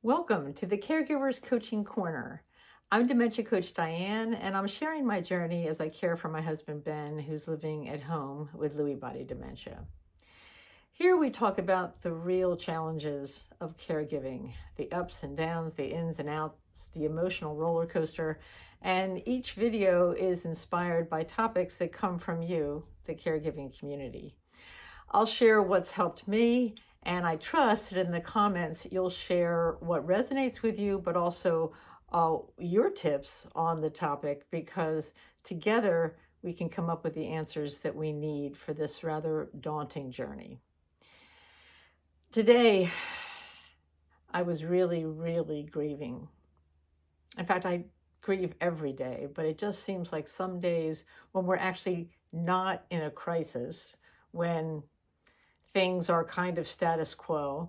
Welcome to the Caregivers Coaching Corner. I'm Dementia Coach Diane, and I'm sharing my journey as I care for my husband Ben, who's living at home with Lewy Body dementia. Here we talk about the real challenges of caregiving, the ups and downs, the ins and outs, the emotional roller coaster, and each video is inspired by topics that come from you, the caregiving community. I'll share what's helped me, and I trust that in the comments you'll share what resonates with you, but also your tips on the topic, because together we can come up with the answers that we need for this rather daunting journey. Today, I was really grieving. In fact, I grieve every day, but it just seems like some days when we're actually not in a crisis, when things are kind of status quo,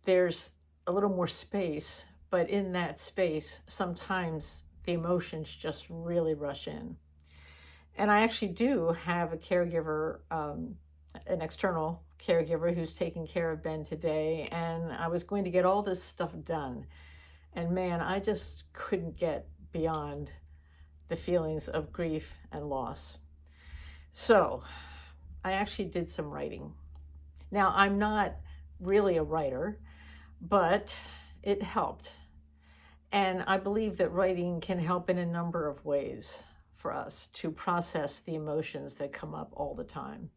there's a little more space, but in that space, sometimes the emotions just really rush in. And I actually do have a caregiver, an external caregiver who's taking care of Ben today, and I was going to get all this stuff done. And man, I just couldn't get beyond the feelings of grief and loss. So I actually did some writing. Now, I'm not really a writer, but it helped. And I believe that writing can help in a number of ways for us to process the emotions that come up all the time.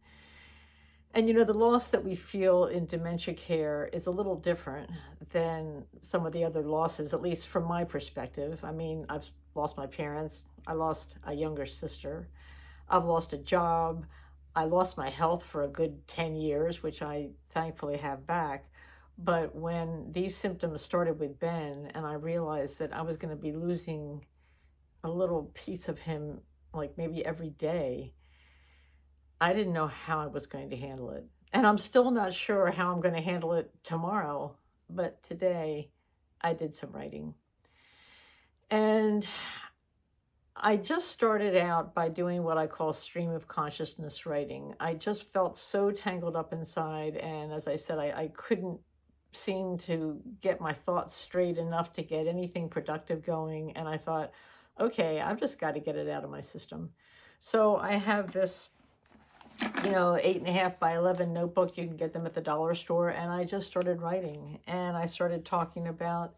And the loss that we feel in dementia care is a little different than some of the other losses, at least from my perspective. I mean, I've lost my parents. I lost a younger sister. I've lost a job. I lost my health for a good 10 years, which I thankfully have back. But when these symptoms started with Ben, and I realized that I was going to be losing a little piece of him, like maybe every day, I didn't know how I was going to handle it. And I'm still not sure how I'm going to handle it tomorrow. But today, I did some writing. And I just started out by doing what I call stream of consciousness writing. I just felt so tangled up inside. And as I said, I couldn't seem to get my thoughts straight enough to get anything productive going. And I thought, okay, I've just got to get it out of my system. So I have this, 8.5 by 11 notebook. You can get them at the dollar store. And I just started writing. And I started talking about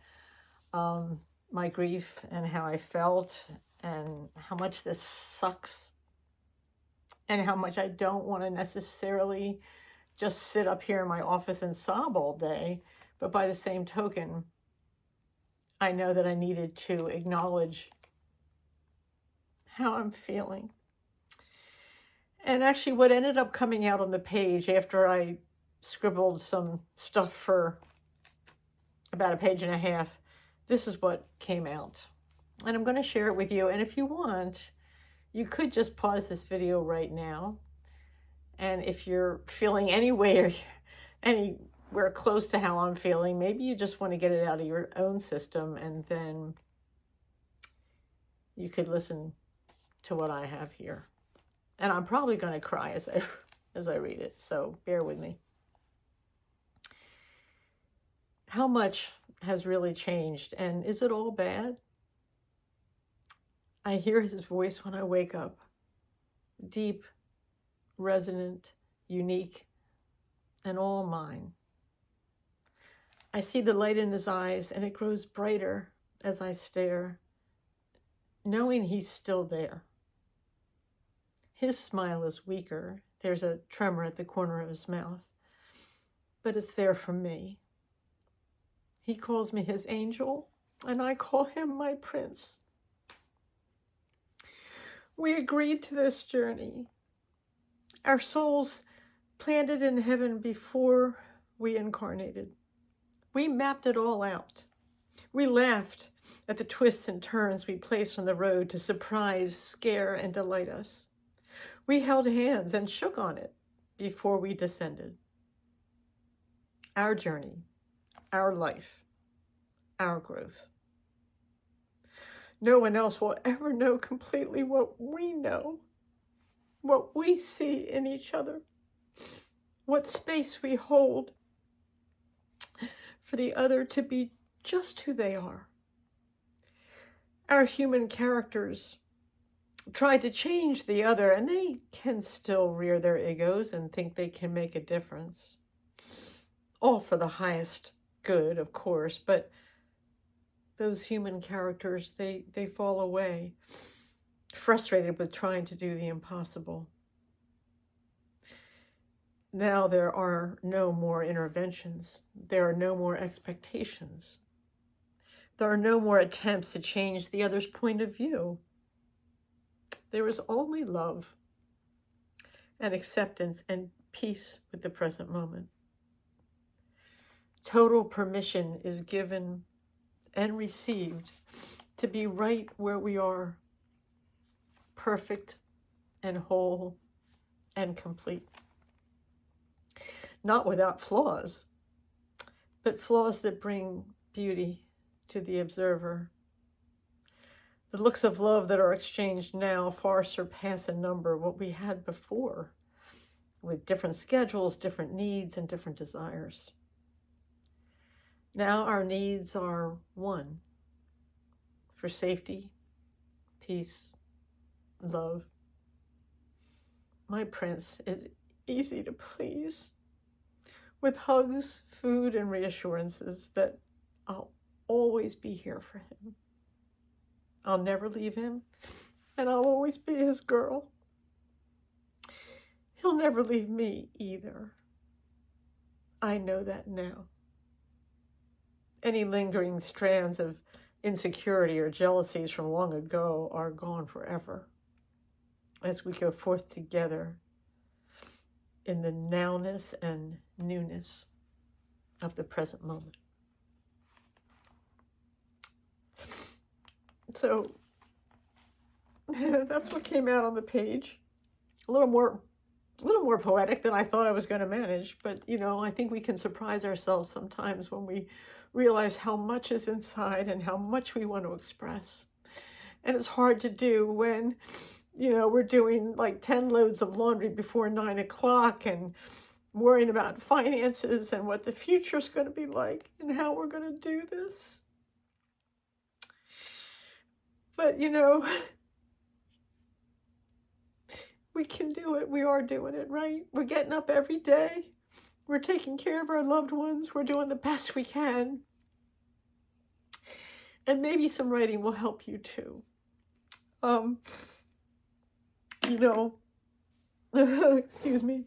my grief and how I felt, and how much this sucks, and how much I don't want to necessarily just sit up here in my office and sob all day. But by the same token, I know that I needed to acknowledge how I'm feeling. And actually what ended up coming out on the page after I scribbled some stuff for about 1.5 pages, this is what came out. And I'm going to share it with you. And if you want, you could just pause this video right now. And if you're feeling anywhere close to how I'm feeling, maybe you just want to get it out of your own system, and then you could listen to what I have here. And I'm probably going to cry as I read it, so bear with me. How much has really changed, and is it all bad? I hear his voice when I wake up, deep, resonant, unique, and all mine. I see the light in his eyes, and it grows brighter as I stare, knowing he's still there. His smile is weaker. There's a tremor at the corner of his mouth, but it's there for me. He calls me his angel, and I call him my prince. We agreed to this journey. Our souls planted in heaven before we incarnated. We mapped it all out. We laughed at the twists and turns we placed on the road to surprise, scare, and delight us. We held hands and shook on it before we descended. Our journey, our life, our growth. No one else will ever know completely what we know, what we see in each other, what space we hold for the other to be just who they are. Our human characters try to change the other, and they can still rear their egos and think they can make a difference. All for the highest good, of course, but those human characters, they fall away, frustrated with trying to do the impossible. Now there are no more interventions. There are no more expectations. There are no more attempts to change the other's point of view. There is only love and acceptance and peace with the present moment. Total permission is given and received to be right where we are, perfect and whole and complete. Not without flaws, but flaws that bring beauty to the observer. The looks of love that are exchanged now far surpass in number what we had before, with different schedules, different needs, and different desires. Now our needs are one, for safety, peace, love. My prince is easy to please, with hugs, food, and reassurances that I'll always be here for him. I'll never leave him, and I'll always be his girl. He'll never leave me either. I know that now. Any lingering strands of insecurity or jealousies from long ago are gone forever as we go forth together in the nowness and newness of the present moment. So that's what came out on the page. A little more poetic than I thought I was going to manage, but I think we can surprise ourselves sometimes when we realize how much is inside and how much we want to express. And it's hard to do when we're doing like 10 loads of laundry before 9 o'clock and worrying about finances and what the future's going to be like and how we're going to do this. But we can do it. We are doing it, right? We're getting up every day. We're taking care of our loved ones. We're doing the best we can. And maybe some writing will help you too. Excuse me.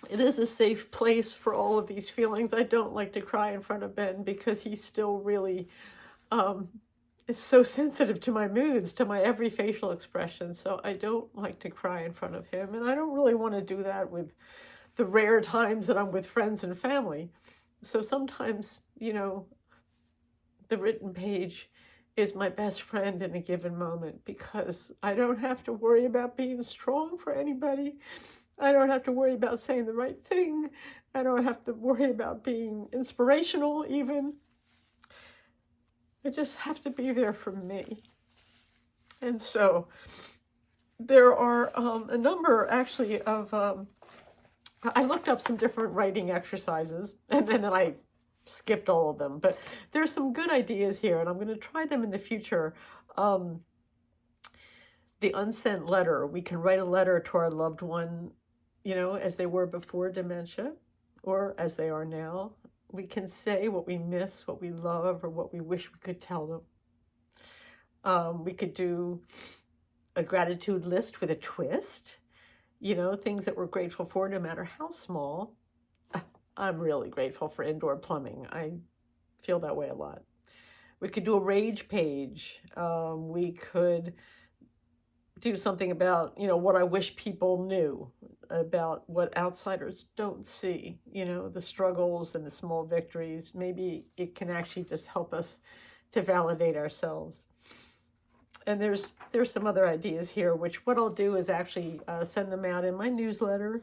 It is a safe place for all of these feelings. I don't like to cry in front of Ben because he's still really is so sensitive to my moods, to my every facial expression. So I don't like to cry in front of him. And I don't really want to do that with the rare times that I'm with friends and family. So sometimes, the written page is my best friend in a given moment because I don't have to worry about being strong for anybody. I don't have to worry about saying the right thing. I don't have to worry about being inspirational even. I just have to be there for me. And so there are a number actually of, I looked up some different writing exercises and then I skipped all of them, but there's some good ideas here and I'm going to try them in the future. The unsent letter, we can write a letter to our loved one, as they were before dementia or as they are now. We can say what we miss, what we love, or what we wish we could tell them. We could do a gratitude list with a twist, things that we're grateful for, no matter how small. I'm really grateful for indoor plumbing. I feel that way a lot. We could do a rage page. We could do something about, what I wish people knew about what outsiders don't see, the struggles and the small victories. Maybe it can actually just help us to validate ourselves. And there's some other ideas here, which what I'll do is actually send them out in my newsletter.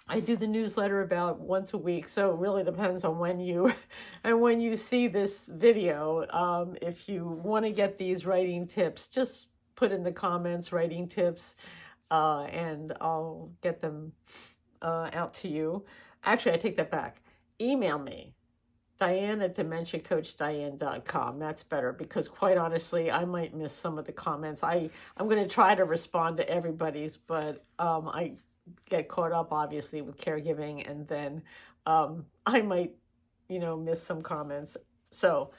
I do the newsletter about once a week, so it really depends on when you see this video. If you want to get these writing tips, just put in the comments writing tips, and I'll get them out to you. Actually, I take that back. Email me, Diane@dementiacoachdiane.com. That's better, because quite honestly, I might miss some of the comments. I'm going to try to respond to everybody's, but I get caught up obviously with caregiving, and then I might, miss some comments. So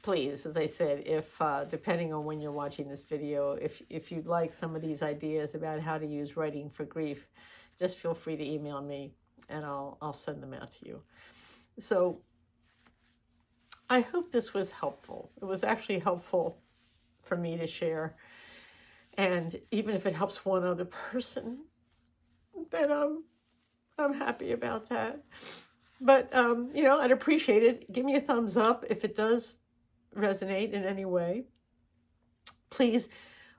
please, as I said, if depending on when you're watching this video, if you'd like some of these ideas about how to use writing for grief, just feel free to email me, and I'll send them out to you. So I hope this was helpful. It was actually helpful for me to share. And even if it helps one other person, then I'm happy about that. But, I'd appreciate it. Give me a thumbs up if it does resonate in any way. Please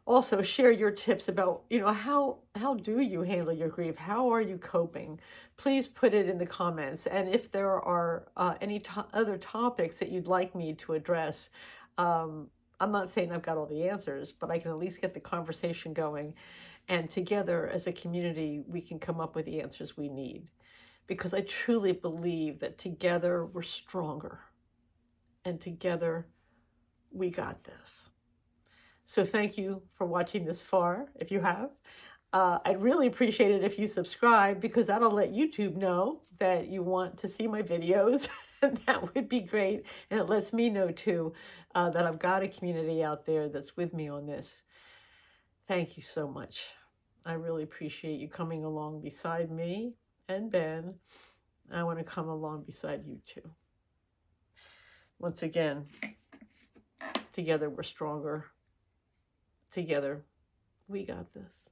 also share your tips about, how do you handle your grief? How are you coping? Please put it in the comments. And if there are any other topics that you'd like me to address, I'm not saying I've got all the answers, but I can at least get the conversation going. And together as a community, we can come up with the answers we need. Because I truly believe that together we're stronger. And together we got this. So thank you for watching this far, if you have. I'd really appreciate it if you subscribe, because that'll let YouTube know that you want to see my videos. And that would be great. And it lets me know too that I've got a community out there that's with me on this. Thank you so much. I really appreciate you coming along beside me and Ben. I want to come along beside you too. Once again, together we're stronger. Together, we got this.